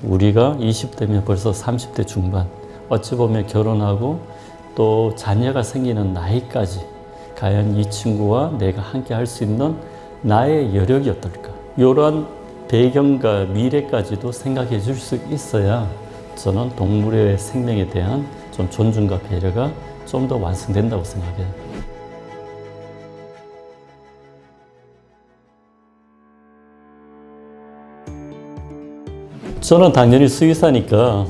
우리가 20대면 벌써 30대 중반, 어찌 보면 결혼하고 또 자녀가 생기는 나이까지 과연 이 친구와 내가 함께 할 수 있는 나의 여력이 어떨까? 이런 배경과 미래까지도 생각해 줄 수 있어야 저는 동물의 생명에 대한 좀 존중과 배려가 좀 더 완성된다고 생각해요. 저는 당연히 수의사니까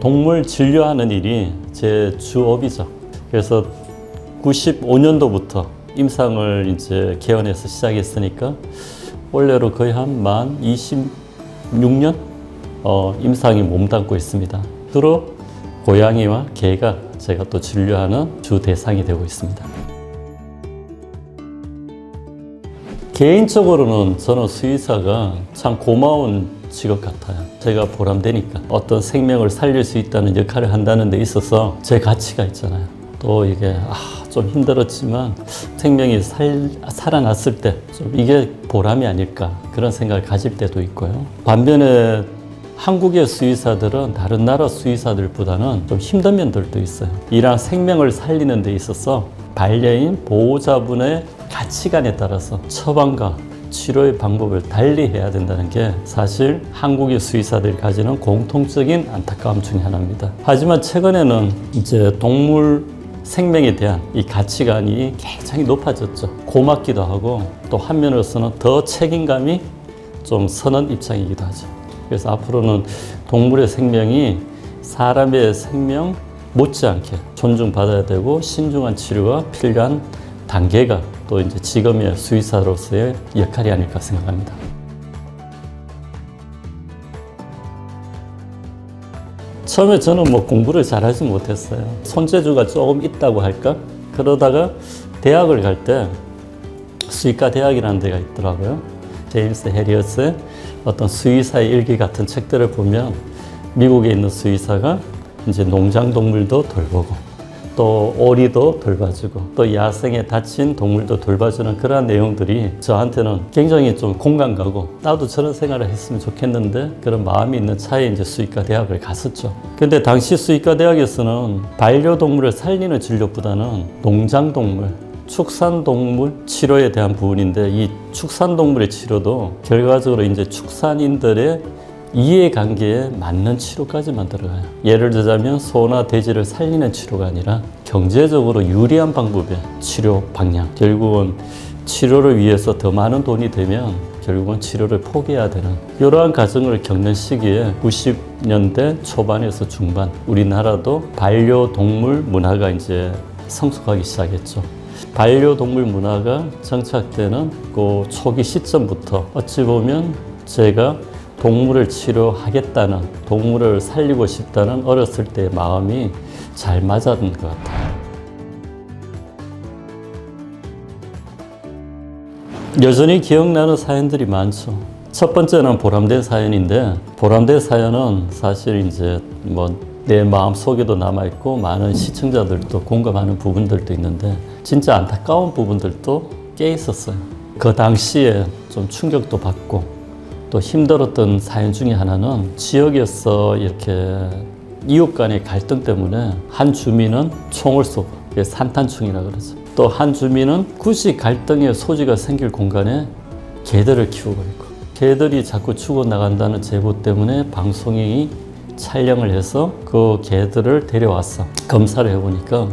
동물 진료하는 일이 제 주업이죠. 그래서 95년도부터 임상을 이제 개원해서 시작했으니까 원래로 거의 한 만 26년 임상이 몸담고 있습니다. 주로 고양이와 개가 제가 또 진료하는 주 대상이 되고 있습니다. 개인적으로는 저는 수의사가 참 고마운 직업 같아요. 제가 보람되니까 어떤 생명을 살릴 수 있다는 역할을 한다는 데 있어서 제 가치가 있잖아요. 또 이게 좀 힘들었지만 생명이 살아났을 때 좀 이게 보람이 아닐까 그런 생각을 가질 때도 있고요. 반면에 한국의 수의사들은 다른 나라 수의사들보다는 좀 힘든 면들도 있어요. 이랑 생명을 살리는 데 있어서 반려인 보호자분의 가치관에 따라서 처방과 치료의 방법을 달리 해야 된다는 게 사실 한국의 수의사들이 가지는 공통적인 안타까움 중에 하나입니다. 하지만 최근에는 이제 동물 생명에 대한 이 가치관이 굉장히 높아졌죠. 고맙기도 하고 또 한면으로서는 더 책임감이 좀 서는 입장이기도 하죠. 그래서 앞으로는 동물의 생명이 사람의 생명 못지않게 존중받아야 되고 신중한 치료가 필요한 단계가 또 이제 지금의 수의사로서의 역할이 아닐까 생각합니다. 처음에 저는 공부를 잘하지 못했어요. 손재주가 조금 있다고 할까? 그러다가 대학을 갈 때 수의과 대학이라는 데가 있더라고요. 제임스 해리엇의 어떤 수의사의 일기 같은 책들을 보면 미국에 있는 수의사가 이제 농장동물도 돌보고 또 오리도 돌봐주고 또 야생에 다친 동물도 돌봐주는 그러한 내용들이 저한테는 굉장히 좀 공감 가고 나도 저런 생활을 했으면 좋겠는데 그런 마음이 있는 차에 이제 수의과 대학을 갔었죠. 근데 당시 수의과 대학에서는 반려동물을 살리는 진료보다는 농장동물, 축산동물 치료에 대한 부분인데 이 축산동물의 치료도 결과적으로 이제 축산인들의 이해관계에 맞는 치료까지만 들어가요. 예를 들자면 소나 돼지를 살리는 치료가 아니라 경제적으로 유리한 방법의 치료 방향. 결국은 치료를 위해서 더 많은 돈이 되면 결국은 치료를 포기해야 되는 이러한 과정을 겪는 시기에 90년대 초반에서 중반 우리나라도 반려동물 문화가 이제 성숙하기 시작했죠. 반려동물 문화가 정착되는 그 초기 시점부터 어찌 보면 제가 동물을 치료하겠다는, 동물을 살리고 싶다는 어렸을 때의 마음이 잘 맞았던 것 같아요. 여전히 기억나는 사연들이 많죠. 첫 번째는 보람된 사연인데, 보람된 사연은 사실 이제 내 마음 속에도 남아있고 많은 시청자들도 공감하는 부분들도 있는데 진짜 안타까운 부분들도 꽤 있었어요. 그 당시에 좀 충격도 받고 또 힘들었던 사연 중에 하나는 지역에서 이렇게 이웃 간의 갈등 때문에 한 주민은 총을 쏘고 산탄총이라 그러죠. 또 한 주민은 굳이 갈등의 소지가 생길 공간에 개들을 키우고 있고 개들이 자꾸 죽어나간다는 제보 때문에 방송이 촬영을 해서 그 개들을 데려왔어. 검사를 해보니까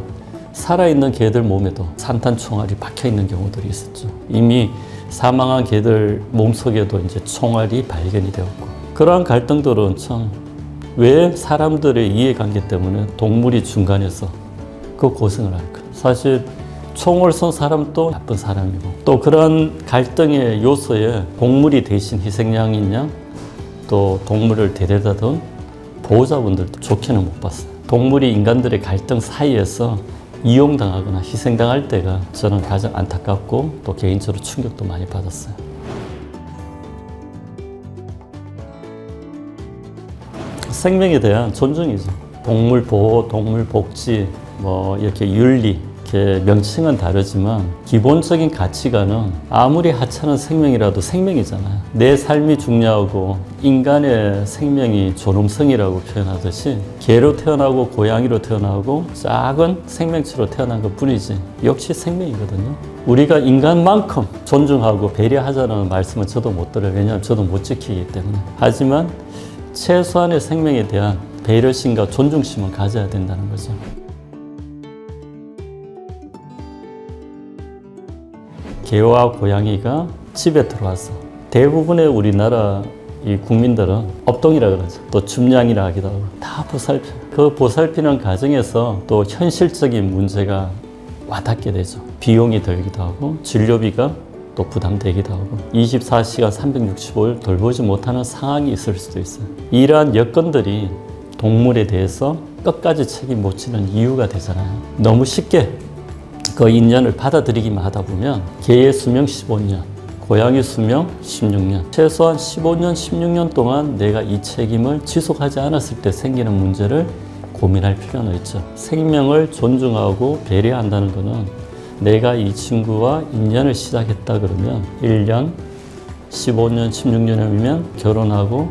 살아있는 개들 몸에도 산탄총알이 박혀있는 경우들이 있었죠. 이미 사망한 개들 몸속에도 이제 총알이 발견이 되었고 그러한 갈등들은 참 왜 사람들의 이해관계 때문에 동물이 중간에서 그 고생을 할까? 사실 총을 쏜 사람도 나쁜 사람이고 또 그런 갈등의 요소에 동물이 대신 희생양인 양 또 동물을 데려다던 보호자분들도 좋게는 못 봤어요. 동물이 인간들의 갈등 사이에서 이용당하거나 희생당할 때가 저는 가장 안타깝고 또 개인적으로 충격도 많이 받았어요. 생명에 대한 존중이죠. 동물 보호, 동물 복지, 이렇게 윤리, 이렇게 명칭은 다르지만 기본적인 가치관은 아무리 하찮은 생명이라도 생명이잖아요. 내 삶이 중요하고 인간의 생명이 존엄성이라고 표현하듯이 개로 태어나고 고양이로 태어나고 작은 생명체로 태어난 것 뿐이지 역시 생명이거든요. 우리가 인간만큼 존중하고 배려하자는 말씀은 저도 못 들어요. 왜냐하면 저도 못 지키기 때문에. 하지만 최소한의 생명에 대한 배려심과 존중심은 가져야 된다는 거죠. 개와 고양이가 집에 들어와서 대부분의 우리나라 이 국민들은 업동이라 그러죠. 또 줍냥이라 하기도 하고 다 보살펴. 그 보살피는 과정에서 또 현실적인 문제가 와닿게 되죠. 비용이 들기도 하고 진료비가 또 부담되기도 하고 24시간 365일 돌보지 못하는 상황이 있을 수도 있어요. 이러한 여건들이 동물에 대해서 끝까지 책임 못 지는 이유가 되잖아요. 너무 쉽게 그 인연을 받아들이기만 하다 보면 개의 수명 15년, 고양이 수명 16년, 최소한 15년, 16년 동안 내가 이 책임을 지속하지 않았을 때 생기는 문제를 고민할 필요는 있죠. 생명을 존중하고 배려한다는 것은 내가 이 친구와 인연을 시작했다 그러면 1년, 15년, 16년이면 결혼하고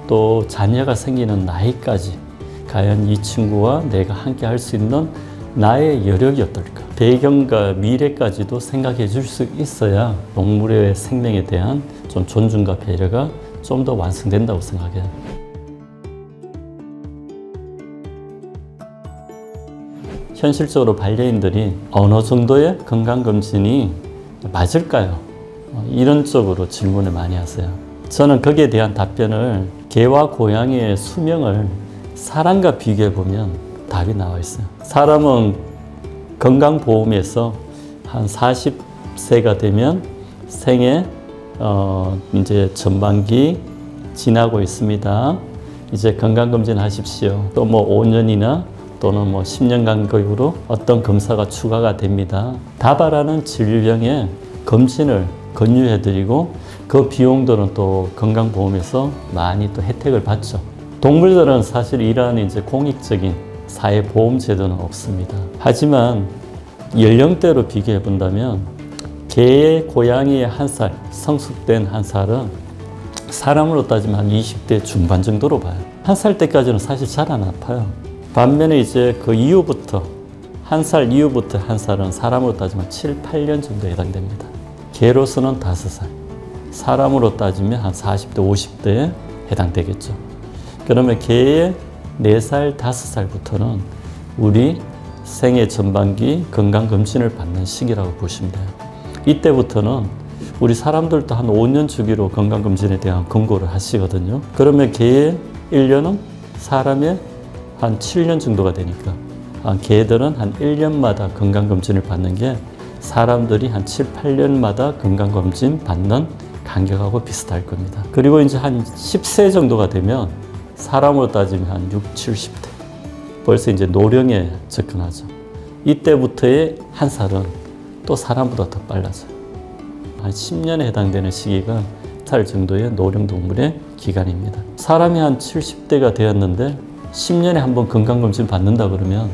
또 자녀가 생기는 나이까지 과연 이 친구와 내가 함께 할 수 있는 나의 여력이 어떨까? 배경과 미래까지도 생각해 줄 수 있어야 동물의 생명에 대한 좀 존중과 배려가 좀 더 완성된다고 생각해요. 현실적으로 반려인들이 어느 정도의 건강검진이 맞을까요? 이런 쪽으로 질문을 많이 하세요. 저는 거기에 대한 답변을 개와 고양이의 수명을 사람과 비교해 보면 답이 나와 있어요. 사람은 건강보험에서 한 40세가 되면 생애 이제 전반기 지나고 있습니다. 이제 건강검진 하십시오. 또 뭐 5년이나 또는 뭐 10년 간격으로 어떤 검사가 추가가 됩니다. 다발하는 질병의 검진을 권유해드리고 그 비용들은 또 건강보험에서 많이 또 혜택을 받죠. 동물들은 사실 이러한 이제 공익적인 사회보험제도는 없습니다. 하지만 연령대로 비교해 본다면 개의 고양이의 한 살, 성숙된 한 살은 사람으로 따지면 한 20대 중반 정도로 봐요. 한 살 때까지는 사실 잘 안 아파요. 반면에 이제 그 이후부터 한 살 이후부터 한 살은 사람으로 따지면 7, 8년 정도에 해당됩니다. 개로서는 5살, 사람으로 따지면 한 40대, 50대에 해당되겠죠. 그러면 개의 4살, 5살부터는 우리 생애 전반기 건강검진을 받는 시기라고 보시면 돼요. 이때부터는 우리 사람들도 한 5년 주기로 건강검진에 대한 권고를 하시거든요. 그러면 개의 1년은 사람의 한 7년 정도가 되니까 개들은 한 1년마다 건강검진을 받는 게 사람들이 한 7, 8년마다 건강검진 받는 간격하고 비슷할 겁니다. 그리고 이제 한 10세 정도가 되면 사람으로 따지면 한 6, 70대. 벌써 이제 노령에 접근하죠. 이때부터의 한 살은 또 사람보다 더 빨라져요. 한 10년에 해당되는 시기가 살 정도의 노령동물의 기간입니다. 사람이 한 70대가 되었는데 10년에 한 번 건강검진 받는다 그러면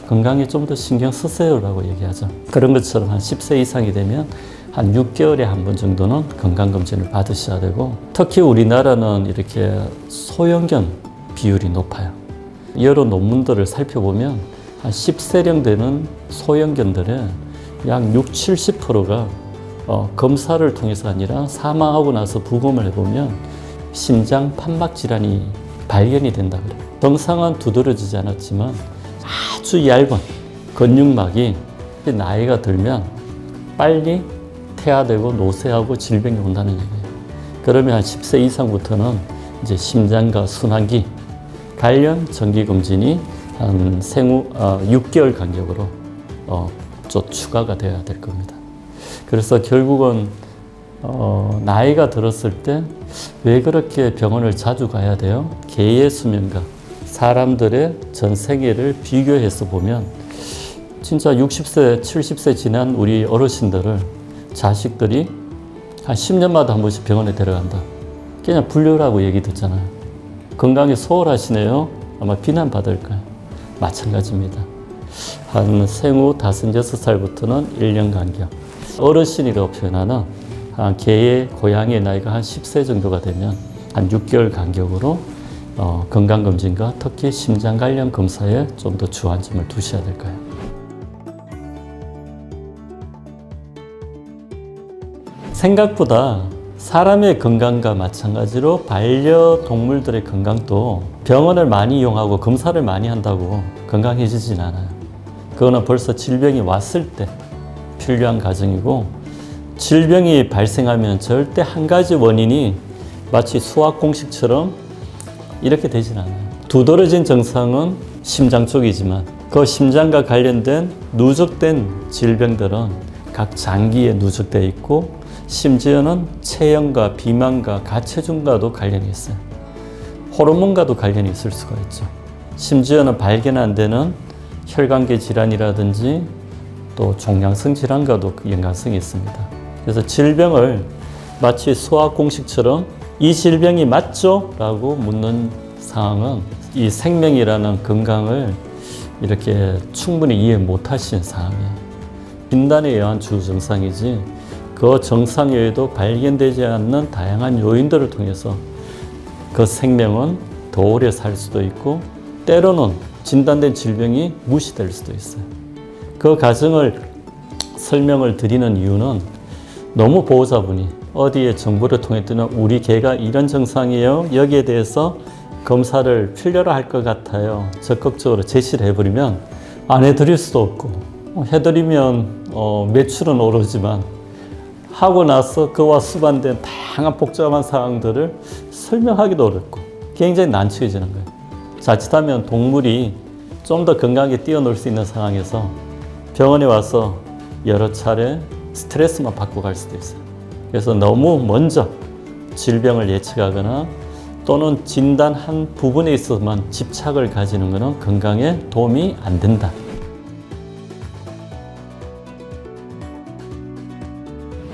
건강에 좀 더 신경 쓰세요라고 얘기하죠. 그런 것처럼 한 10세 이상이 되면 한 6개월에 한 번 정도는 건강검진을 받으셔야 되고 특히 우리나라는 이렇게 소형견 비율이 높아요. 여러 논문들을 살펴보면 한 10세령 되는 소형견들의 약 6, 70%가 검사를 통해서 아니라 사망하고 나서 부검을 해보면 심장 판막 질환이 발견이 된다 그래요. 정상은 두드러지지 않았지만 아주 얇은 근육막이 나이가 들면 빨리 퇴화되고 노쇠하고 질병이 온다는 얘기예요. 그러면 한 10세 이상부터는 이제 심장과 순환기 관련 정기검진이 한 생후 6개월 간격으로 좀 추가가 되어야 될 겁니다. 그래서 결국은 나이가 들었을 때 왜 그렇게 병원을 자주 가야 돼요? 개의 수명과 사람들의 전 생애를 비교해서 보면 진짜 60세, 70세 지난 우리 어르신들을 자식들이 한 10년마다 한 번씩 병원에 데려간다. 그냥 분류라고 얘기 듣잖아요. 건강이 소홀하시네요. 아마 비난받을 거예요. 마찬가지입니다. 한 생후 5, 6살부터는 1년 간격. 어르신이라고 표현하는 개의 고양이의 나이가 한 10세 정도가 되면 한 6개월 간격으로 건강검진과 특히 심장 관련 검사에 좀 더 주안점을 두셔야 될 거예요. 생각보다 사람의 건강과 마찬가지로 반려동물들의 건강도 병원을 많이 이용하고 검사를 많이 한다고 건강해지진 않아요. 그거는 벌써 질병이 왔을 때 필요한 과정이고, 질병이 발생하면 절대 한 가지 원인이 마치 수학 공식처럼 이렇게 되진 않아요. 두드러진 증상은 심장 쪽이지만 그 심장과 관련된 누적된 질병들은 각 장기에 누적되어 있고, 심지어는 체형과 비만과 가체중과도 관련이 있어요. 호르몬과도 관련이 있을 수가 있죠. 심지어는 발견 안 되는 혈관계 질환이라든지 또 종양성 질환과도 연관성이 있습니다. 그래서 질병을 마치 수학 공식처럼 이 질병이 맞죠? 라고 묻는 상황은 이 생명이라는 건강을 이렇게 충분히 이해 못 하시는 상황이에요. 진단에 의한 주 증상이지 그 증상 외에도 발견되지 않는 다양한 요인들을 통해서 그 생명은 더 오래 살 수도 있고, 때로는 진단된 질병이 무시될 수도 있어요. 그 과정을 설명을 드리는 이유는 너무 보호자분이 어디에 정보를 통해 뜨는 우리 개가 이런 증상이에요, 여기에 대해서 검사를 필요로 할 것 같아요, 적극적으로 제시를 해버리면 안 해드릴 수도 없고, 해드리면 매출은 오르지만 하고 나서 그와 수반된 다양한 복잡한 상황들을 설명하기도 어렵고 굉장히 난처해지는 거예요. 자칫하면 동물이 좀 더 건강하게 뛰어놀 수 있는 상황에서 병원에 와서 여러 차례 스트레스만 받고 갈 수도 있어요. 그래서 너무 먼저 질병을 예측하거나 또는 진단 한 부분에 있어서만 집착을 가지는 것은 건강에 도움이 안 된다.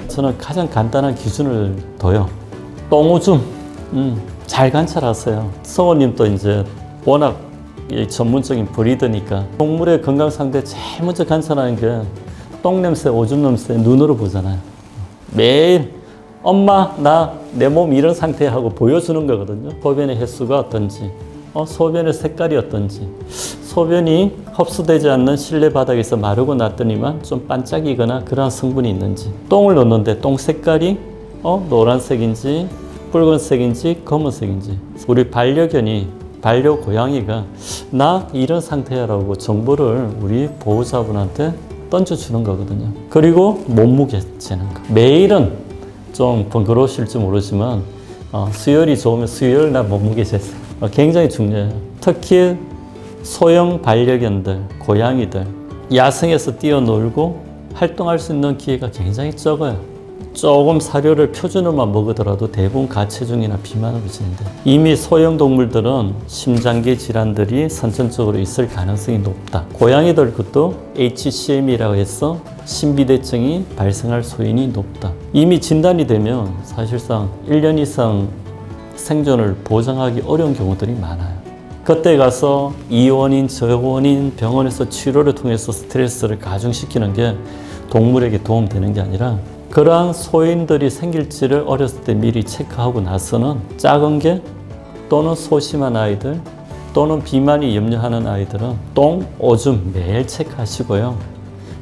저는 가장 간단한 기준을 둬요. 똥오줌 잘 관찰하세요. 성우님도 이제 워낙 전문적인 브리더니까 동물의 건강 상태 제일 먼저 관찰하는 게 똥냄새, 오줌 냄새 눈으로 보잖아요. 매일 엄마 나 내 몸 이런 상태 하고 보여주는 거거든요. 소변의 횟수가 어떤지, 소변의 색깔이 어떤지, 소변이 흡수되지 않는 실내 바닥에서 마르고 났더니만 좀 반짝이거나 그러한 성분이 있는지, 똥을 넣는데 똥 색깔이 노란색인지 붉은색인지 검은색인지, 우리 반려견이 반려고양이가 나 이런 상태야라고 정보를 우리 보호자분한테 던져주는 거거든요. 그리고 몸무게 재는 거. 매일은 좀 번거로우실지 모르지만 수혈이 좋으면 수혈이나 몸무게 재세요. 굉장히 중요해요. 특히 소형 반려견들, 고양이들 야생에서 뛰어놀고 활동할 수 있는 기회가 굉장히 적어요. 조금 사료를 표준으로만 먹으더라도 대부분 가체중이나 비만으로 지는데, 이미 소형 동물들은 심장계 질환들이 선천적으로 있을 가능성이 높다. 고양이들 것도 HCM이라고 해서 신비대증이 발생할 소인이 높다. 이미 진단이 되면 사실상 1년 이상 생존을 보장하기 어려운 경우들이 많아요. 그때 가서 이 원인 저 원인 병원에서 치료를 통해서 스트레스를 가중시키는 게 동물에게 도움되는 게 아니라, 그러한 소인들이 생길지를 어렸을 때 미리 체크하고 나서는 작은 게 또는 소심한 아이들 또는 비만이 염려하는 아이들은 똥, 오줌 매일 체크하시고요.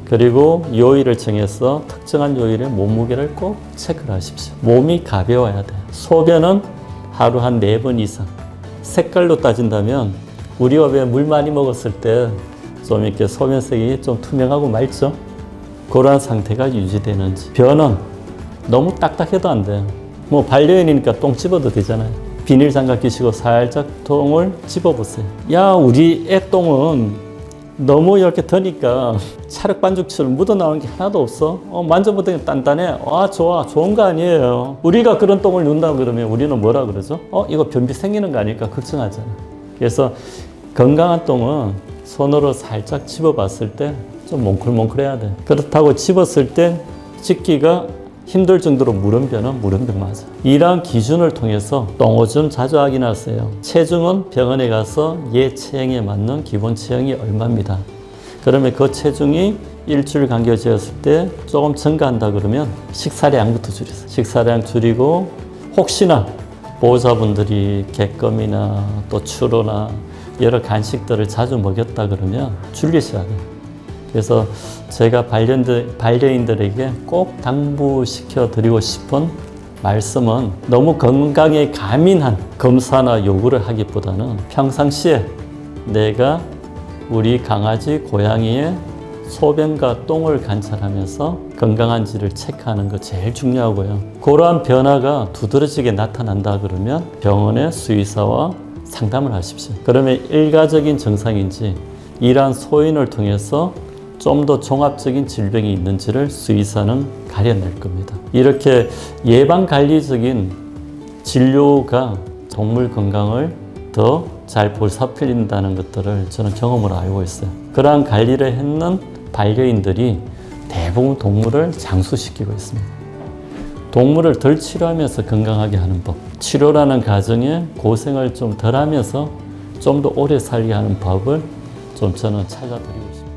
그리고 요일을 정해서 특정한 요일에 몸무게를 꼭 체크를 하십시오. 몸이 가벼워야 돼요. 소변은 하루 한 4번 이상. 색깔로 따진다면 우리가 왜 물 많이 먹었을 때 좀 이렇게 소변색이 좀 투명하고 맑죠? 그러한 상태가 유지되는지. 변은 너무 딱딱해도 안 돼요. 뭐 반려견이니까 똥 집어도 되잖아요. 비닐 장갑 끼시고 살짝 똥을 집어보세요. 야, 우리 애 똥은 너무 이렇게 드니까 찰흙 반죽처럼 묻어나오는 게 하나도 없어. 만져보더니 단단해. 아, 좋아. 좋은 거 아니에요. 우리가 그런 똥을 넣는다 그러면 우리는 뭐라 그러죠? 이거 변비 생기는 거 아닐까 걱정하잖아. 그래서 건강한 똥은 손으로 살짝 집어봤을 때 좀 몽클몽클해야 돼. 그렇다고 집었을 때 찢기가 힘들 정도로 물음변은 물음변 맞아. 이러한 기준을 통해서 똥오줌 자주 확인하세요. 체중은 병원에 가서 얘 체형에 맞는 기본 체형이 얼마입니다. 그러면 그 체중이 일주일 간격지었을 때 조금 증가한다 그러면 식사량부터 줄이세요. 식사량 줄이고 혹시나 보호자분들이 객검이나 또 추로나 여러 간식들을 자주 먹였다 그러면 줄이셔야 돼요. 그래서 제가 반려인들에게 꼭 당부시켜 드리고 싶은 말씀은 너무 건강에 가민한 검사나 요구를 하기보다는 평상시에 내가 우리 강아지, 고양이의 소변과 똥을 관찰하면서 건강한지를 체크하는 거 제일 중요하고요. 그러한 변화가 두드러지게 나타난다 그러면 병원의 수의사와 상담을 하십시오. 그러면 일가적인 증상인지 이러한 소인을 통해서 좀 더 종합적인 질병이 있는지를 수의사는 가려낼 겁니다. 이렇게 예방관리적인 진료가 동물 건강을 더 잘 보살핀다는 것들을 저는 경험으로 알고 있어요. 그러한 관리를 했는 반려인들이 대부분 동물을 장수시키고 있습니다. 동물을 덜 치료하면서 건강하게 하는 법, 치료라는 과정에 고생을 좀 덜 하면서 좀 더 오래 살게 하는 법을 좀 저는 찾아드리고 있습니다.